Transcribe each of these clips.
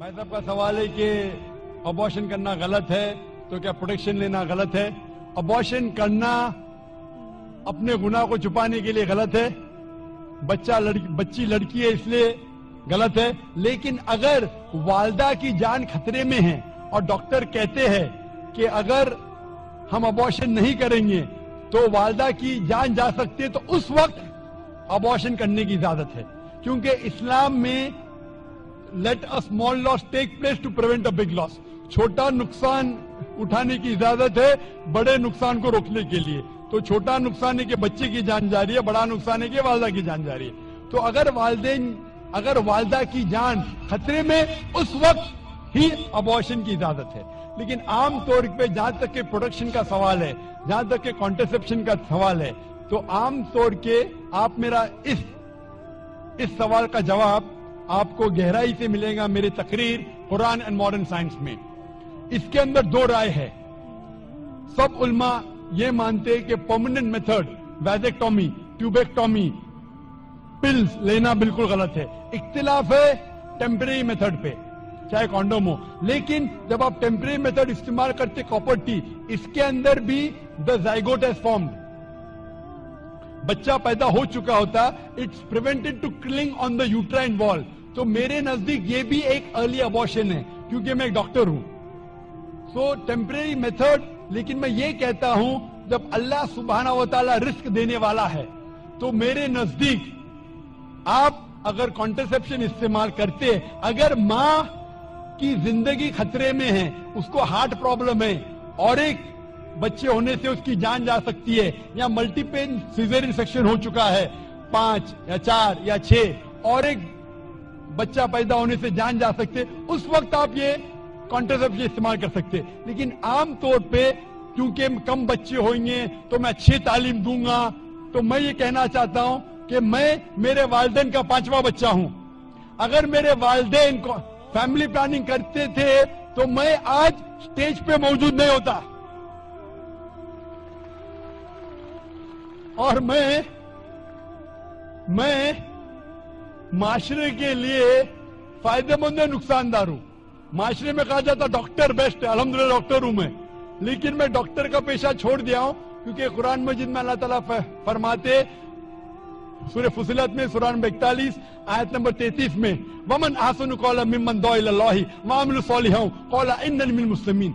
भाई साहब का सवाल है कि अबॉर्शन करना गलत है तो क्या प्रोटेक्शन लेना गलत है? अबॉर्शन करना अपने गुनाह को छुपाने के लिए गलत है, बच्ची लड़की है इसलिए गलत है। लेकिन अगर वालदा की जान खतरे में है और डॉक्टर कहते हैं कि अगर हम अबॉर्शन नहीं करेंगे तो वालदा की जान जा सकती है, तो उस वक्त अबॉर्शन करने की इजाजत है, क्योंकि इस्लाम में let a small loss take place to prevent a big loss, छोटा नुकसान उठाने की इजाजत है बड़े नुकसान को रोकने के लिए। तो छोटा नुकसान है कि बच्चे की जान जा रही है, बड़ा नुकसान है कि वालदा की जान जा रही है। तो अगर वालदा की जान खतरे में, उस वक्त ही अबॉर्शन की इजाजत है। लेकिन आम तौर पे जहां तक के प्रोटेक्शन का सवाल है, जहां तक के कॉन्ट्रासेप्शन का सवाल है, तो आम तौर के आप मेरा इस सवाल का जवाब आपको गहराई से मिलेगा मेरे तकरीर कुरान एंड मॉडर्न साइंस में। इसके अंदर दो राय है। सब उल्मा ये मानते हैं कि परमानेंट मेथड वैजेक्टोमी, ट्यूबेक्टोमी, पिल्स लेना बिल्कुल गलत है। इख्तिलाफ है टेम्परेरी मेथड पे, चाहे कॉन्डोम हो। लेकिन जब आप टेम्परेरी मेथड इस्तेमाल करते कॉपर टी, इसके अंदर भी द जाइगोट हैज फॉर्म्ड, बच्चा पैदा हो चुका होता, it's prevented to cling on the uterine wall. तो मेरे नजदीक ये भी एक अर्ली अबॉर्शन है, क्योंकि मैं एक डॉक्टर हूं। सो टेम्परेरी मेथड, लेकिन मैं ये कहता हूं जब अल्लाह सुब्हानहू व तआला रिस्क देने वाला है, तो मेरे नजदीक आप अगर कॉन्ट्रासेप्शन इस्तेमाल करते, अगर मां की जिंदगी खतरे में है, उसको हार्ट प्रॉब्लम है और एक बच्चे होने से उसकी जान जा सकती है, या मल्टीपल सीजरियन सेक्शन हो चुका है 5 या 4 या 6 और एक बच्चा पैदा होने से जान जा सकते, उस वक्त आप ये कॉन्ट्रासेप्शन इस्तेमाल कर सकते। लेकिन आम तौर पे क्योंकि कम बच्चे होंगे तो मैं अच्छी तालीम दूंगा, तो मैं ये कहना चाहता हूं कि मैं मेरे वालिदैन का 5वां बच्चा हूं। अगर मेरे वालिदैन को फैमिली प्लानिंग करते थे तो मैं आज स्टेज पे मौजूद नहीं होता, और मैं माशरे के लिए फायदेमंद है, नुकसानदार हूं। माशरे में कहा जाता डॉक्टर बेस्ट है, अल्हम्दुलिल्लाह डॉक्टर हूं मैं, लेकिन मैं डॉक्टर का पेशा छोड़ दिया हूं, क्योंकि कुरान मजीद में अल्लाह ताला फरमाते सूरह फुसिलत में सूरह नंबर 41 आयत नंबर 33 में, वमन ahsanu qawlan मिम्मन दुआ इलल्लाहि व अमिलु सालिहान क़ाला इन्ननी मिनल मुस्लिमीन,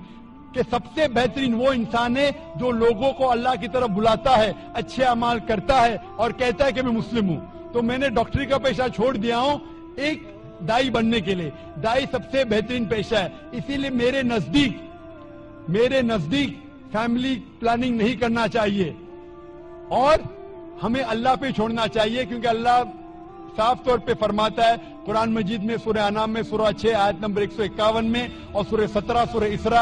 कि सबसे बेहतरीन वो इंसान है जो लोगों को अल्लाह की तरफ बुलाता है, अच्छे अमाल करता है और कहता है कि मैं मुस्लिम हूं। तो मैंने डॉक्टरी का पेशा छोड़ दिया हूं एक दाई बनने के लिए। दाई सबसे बेहतरीन पेशा है, इसीलिए मेरे नजदीक फैमिली प्लानिंग नहीं करना चाहिए और हमें अल्लाह पे छोड़ना चाहिए, क्योंकि अल्लाह साफ तौर पे फरमाता है कुरान मजीद में सूरह अनाम में सूरह 6 आयत नंबर 151 में और सूरह 17 सूरह इसरा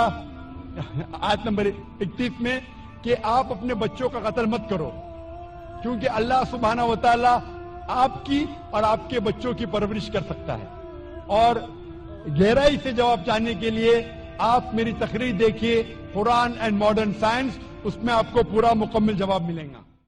आयत नंबर 31 में कि आप अपने बच्चों का कत्ल मत करो, क्योंकि अल्लाह सुब्हानहू व तआला आपकी और आपके बच्चों की परवरिश कर सकता है। और गहराई से जवाब जानने के लिए आप मेरी तकरीर देखिए कुरान एंड मॉडर्न साइंस, उसमें आपको पूरा मुकम्मल जवाब मिलेगा।